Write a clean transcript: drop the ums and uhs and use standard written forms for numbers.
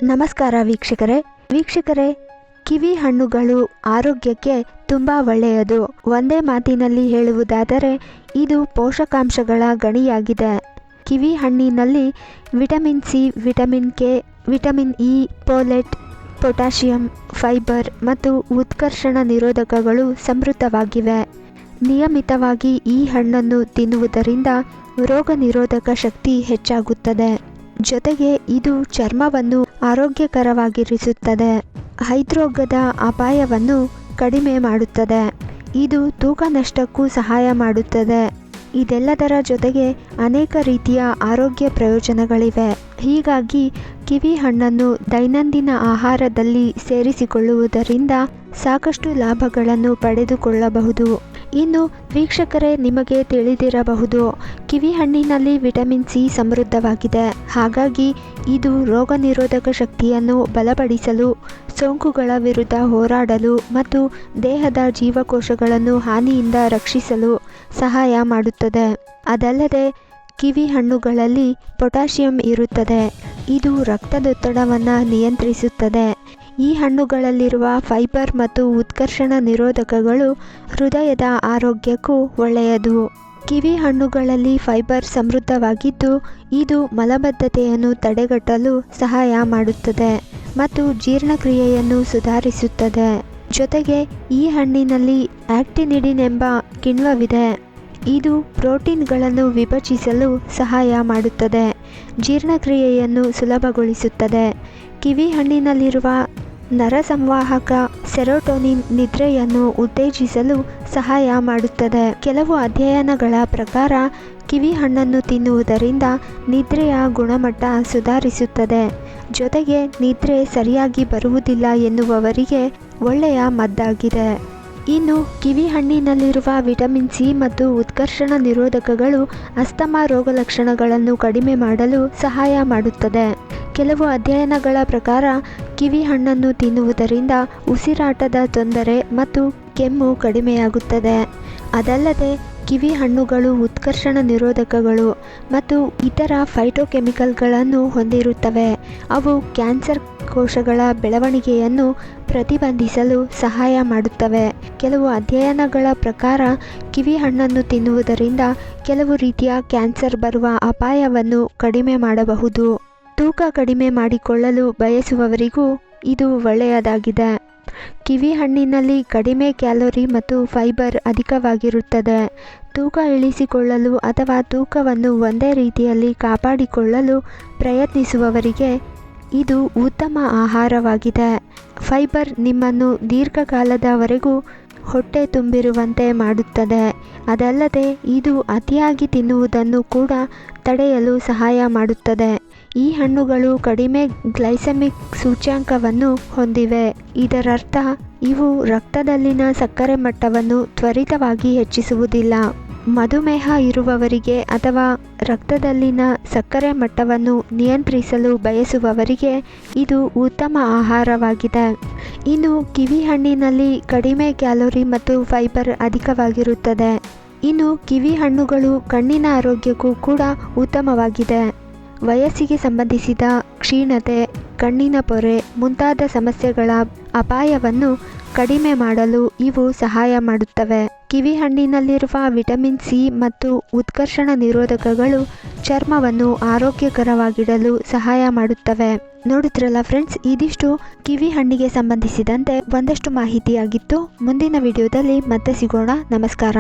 ನಮಸ್ಕಾರ ವೀಕ್ಷಕರೇ, ಕಿವಿ ಹಣ್ಣುಗಳು ಆರೋಗ್ಯಕ್ಕೆ ತುಂಬ ಒಳ್ಳೆಯದು. ಒಂದೇ ಮಾತಿನಲ್ಲಿ ಹೇಳುವುದಾದರೆ ಇದು ಪೋಷಕಾಂಶಗಳ ಗಣಿಯಾಗಿದೆ. ಕಿವಿ ಹಣ್ಣಿನಲ್ಲಿ vitamin C, vitamin K, vitamin E, folate, potassium, fibre ಮತ್ತು ಉತ್ಕರ್ಷಣ ನಿರೋಧಕಗಳು ಸಮೃದ್ಧವಾಗಿವೆ. ನಿಯಮಿತವಾಗಿ ಈ ಹಣ್ಣನ್ನು ತಿನ್ನುವುದರಿಂದ ರೋಗ ನಿರೋಧಕ ಶಕ್ತಿ ಹೆಚ್ಚಾಗುತ್ತದೆ. ಜೊತೆಗೆ ಇದು ಚರ್ಮವನ್ನು ಆರೋಗ್ಯಕರವಾಗಿರಿಸುತ್ತದೆ. ಹೃದ್ರೋಗದ ಅಪಾಯವನ್ನು ಕಡಿಮೆ ಮಾಡುತ್ತದೆ. ಇದು ತೂಕ ನಷ್ಟಕ್ಕೂ ಸಹಾಯ ಮಾಡುತ್ತದೆ. ಇದೆಲ್ಲದರ ಜೊತೆಗೆ ಅನೇಕ ರೀತಿಯ ಆರೋಗ್ಯ ಪ್ರಯೋಜನಗಳಿವೆ. ಹೀಗಾಗಿ ಕಿವಿ ಹಣ್ಣನ್ನು ದೈನಂದಿನ ಆಹಾರದಲ್ಲಿ ಸೇರಿಸಿಕೊಳ್ಳುವುದರಿಂದ ಸಾಕಷ್ಟು ಲಾಭಗಳನ್ನು ಪಡೆದುಕೊಳ್ಳಬಹುದು. ಇನ್ನು ವೀಕ್ಷಕರೇ, ನಿಮಗೆ ತಿಳಿದಿರಬಹುದು, ಕಿವಿ ಹಣ್ಣಿನಲ್ಲಿ ವಿಟಮಿನ್ ಸಿ ಸಮೃದ್ಧವಾಗಿದೆ. ಹಾಗಾಗಿ ಇದು ರೋಗ ನಿರೋಧಕ ಶಕ್ತಿಯನ್ನು ಬಲಪಡಿಸಲು, ಸೋಂಕುಗಳ ವಿರುದ್ಧ ಹೋರಾಡಲು ಮತ್ತು ದೇಹದ ಜೀವಕೋಶಗಳನ್ನು ಹಾನಿಯಿಂದ ರಕ್ಷಿಸಲು ಸಹಾಯ ಮಾಡುತ್ತದೆ. ಅದಲ್ಲದೆ ಕಿವಿ ಹಣ್ಣುಗಳಲ್ಲಿ ಪೊಟ್ಯಾಷಿಯಂ ಇರುತ್ತದೆ. ಇದು ರಕ್ತದೊತ್ತಡವನ್ನು ನಿಯಂತ್ರಿಸುತ್ತದೆ. ಈ ಹಣ್ಣುಗಳಲ್ಲಿರುವ ಫೈಬರ್ ಮತ್ತು ಉತ್ಕರ್ಷಣ ನಿರೋಧಕಗಳು ಹೃದಯದ ಆರೋಗ್ಯಕ್ಕೂ ಒಳ್ಳೆಯದು. ಕಿವಿ ಹಣ್ಣುಗಳಲ್ಲಿ ಫೈಬರ್ ಸಮೃದ್ಧವಾಗಿದ್ದು, ಇದು ಮಲಬದ್ಧತೆಯನ್ನು ತಡೆಗಟ್ಟಲು ಸಹಾಯ ಮಾಡುತ್ತದೆ ಮತ್ತು ಜೀರ್ಣಕ್ರಿಯೆಯನ್ನು ಸುಧಾರಿಸುತ್ತದೆ. ಜೊತೆಗೆ ಈ ಹಣ್ಣಿನಲ್ಲಿ ಆಕ್ಟಿನಿಡಿನ್ ಎಂಬ ಕಿಣ್ವವಿದೆ. ಇದು ಪ್ರೋಟೀನ್ಗಳನ್ನು ವಿಭಜಿಸಲು ಸಹಾಯ ಮಾಡುತ್ತದೆ, ಜೀರ್ಣಕ್ರಿಯೆಯನ್ನು ಸುಲಭಗೊಳಿಸುತ್ತದೆ. ಕಿವಿ ಹಣ್ಣಿನಲ್ಲಿರುವ ನರಸಂವಾಹಕ ಸೆರೋಟೋನಿನ್ ನಿದ್ರೆಯನ್ನು ಉತ್ತೇಜಿಸಲು ಸಹಾಯ ಮಾಡುತ್ತದೆ. ಕೆಲವು ಅಧ್ಯಯನಗಳ ಪ್ರಕಾರ ಕಿವಿ ಹಣ್ಣನ್ನು ತಿನ್ನುವುದರಿಂದ ನಿದ್ರೆಯ ಗುಣಮಟ್ಟ ಸುಧಾರಿಸುತ್ತದೆ. ಜೊತೆಗೆ ನಿದ್ರೆ ಸರಿಯಾಗಿ ಬರುವುದಿಲ್ಲ ಎನ್ನುವವರಿಗೆ ಒಳ್ಳೆಯ ಮದ್ದಾಗಿದೆ. ಇನ್ನು ಕಿವಿ ಹಣ್ಣಿನಲ್ಲಿರುವ ವಿಟಮಿನ್ ಸಿ ಮತ್ತು ಉತ್ಕರ್ಷಣ ನಿರೋಧಕಗಳು ಅಸ್ತಮಾ ರೋಗ ಲಕ್ಷಣಗಳನ್ನು ಕಡಿಮೆ ಮಾಡಲು ಸಹಾಯ ಮಾಡುತ್ತದೆ. ಕೆಲವು ಅಧ್ಯಯನಗಳ ಪ್ರಕಾರ ಕಿವಿ ಹಣ್ಣನ್ನು ತಿನ್ನುವುದರಿಂದ ಉಸಿರಾಟದ ತೊಂದರೆ ಮತ್ತು ಕೆಮ್ಮು ಕಡಿಮೆಯಾಗುತ್ತದೆ. ಅದಲ್ಲದೆ ಕಿವಿ ಹಣ್ಣುಗಳು ಉತ್ಕರ್ಷಣ ನಿರೋಧಕಗಳು ಮತ್ತು ಇತರ ಫೈಟೋಕೆಮಿಕಲ್ಗಳನ್ನು ಹೊಂದಿರುತ್ತವೆ. ಅವು ಕ್ಯಾನ್ಸರ್ ಕೋಶಗಳ ಬೆಳವಣಿಗೆಯನ್ನು ಪ್ರತಿಬಂಧಿಸಲು ಸಹಾಯ ಮಾಡುತ್ತವೆ. ಕೆಲವು ಅಧ್ಯಯನಗಳ ಪ್ರಕಾರ ಕಿವಿ ಹಣ್ಣನ್ನು ತಿನ್ನುವುದರಿಂದ ಕೆಲವು ರೀತಿಯ ಕ್ಯಾನ್ಸರ್ ಬರುವ ಅಪಾಯವನ್ನು ಕಡಿಮೆ ಮಾಡಬಹುದು. ತೂಕ ಕಡಿಮೆ ಮಾಡಿಕೊಳ್ಳಲು ಬಯಸುವವರಿಗೂ ಇದು ಒಳ್ಳೆಯದಾಗಿದೆ. ಕಿವಿ ಹಣ್ಣಿನಲ್ಲಿ ಕಡಿಮೆ ಕ್ಯಾಲೋರಿ ಮತ್ತು ಫೈಬರ್ ಅಧಿಕವಾಗಿರುತ್ತದೆ. ತೂಕ ಇಳಿಸಿಕೊಳ್ಳಲು ಅಥವಾ ತೂಕವನ್ನು ಒಂದೇ ರೀತಿಯಲ್ಲಿ ಕಾಪಾಡಿಕೊಳ್ಳಲು ಪ್ರಯತ್ನಿಸುವವರಿಗೆ ಇದು ಉತ್ತಮ ಆಹಾರವಾಗಿದೆ. ಫೈಬರ್ ನಿಮ್ಮನ್ನು ದೀರ್ಘಕಾಲದವರೆಗೂ ಹೊಟ್ಟೆ ತುಂಬಿರುವಂತೆ ಮಾಡುತ್ತದೆ. ಅದಲ್ಲದೆ ಇದು ಅತಿಯಾಗಿ ತಿನ್ನುವುದನ್ನು ಕೂಡ ತಡೆಯಲು ಸಹಾಯ ಮಾಡುತ್ತದೆ. ಈ ಹಣ್ಣುಗಳು ಕಡಿಮೆ ಗ್ಲೈಸೆಮಿಕ್ ಸೂಚ್ಯಂಕವನ್ನು ಹೊಂದಿವೆ. ಇದರರ್ಥ ಇವು ರಕ್ತದಲ್ಲಿನ ಸಕ್ಕರೆ ಮಟ್ಟವನ್ನು ತ್ವರಿತವಾಗಿ ಹೆಚ್ಚಿಸುವುದಿಲ್ಲ. ಮಧುಮೇಹ ಇರುವವರಿಗೆ ಅಥವಾ ರಕ್ತದಲ್ಲಿನ ಸಕ್ಕರೆ ಮಟ್ಟವನ್ನು ನಿಯಂತ್ರಿಸಲು ಬಯಸುವವರಿಗೆ ಇದು ಉತ್ತಮ ಆಹಾರವಾಗಿದೆ. ಇನ್ನು ಕಿವಿ ಹಣ್ಣಿನಲ್ಲಿ ಕಡಿಮೆ ಕ್ಯಾಲೋರಿ ಮತ್ತು ಫೈಬರ್ ಅಧಿಕವಾಗಿರುತ್ತದೆ. ಇನ್ನು ಕಿವಿ ಹಣ್ಣುಗಳು ಕಣ್ಣಿನ ಆರೋಗ್ಯಕ್ಕೂ ಕೂಡ ಉತ್ತಮವಾಗಿದೆ. ವಯಸ್ಸಿಗೆ ಸಂಬಂಧಿಸಿದ ಕ್ಷೀಣತೆ, ಕಣ್ಣಿನ ಪೊರೆ ಮುಂತಾದ ಸಮಸ್ಯೆಗಳ ಅಪಾಯವನ್ನು ಕಡಿಮೆ ಮಾಡಲು ಇವು ಸಹಾಯ ಮಾಡುತ್ತವೆ. ಕಿವಿ ಹಣ್ಣಿನಲ್ಲಿರುವ ವಿಟಮಿನ್ ಸಿ ಮತ್ತು ಉತ್ಕರ್ಷಣ ನಿರೋಧಕಗಳು ಚರ್ಮವನ್ನು ಆರೋಗ್ಯಕರವಾಗಿಡಲು ಸಹಾಯ ಮಾಡುತ್ತವೆ. ನೋಡಿದ್ರಲ್ಲ ಫ್ರೆಂಡ್ಸ್, ಇದಿಷ್ಟು ಕಿವಿ ಹಣ್ಣಿಗೆ ಸಂಬಂಧಿಸಿದಂತೆ ಒಂದಷ್ಟು ಮಾಹಿತಿಯಾಗಿತ್ತು. ಮುಂದಿನ ವಿಡಿಯೋದಲ್ಲಿ ಮತ್ತೆ ಸಿಗೋಣ. ನಮಸ್ಕಾರ.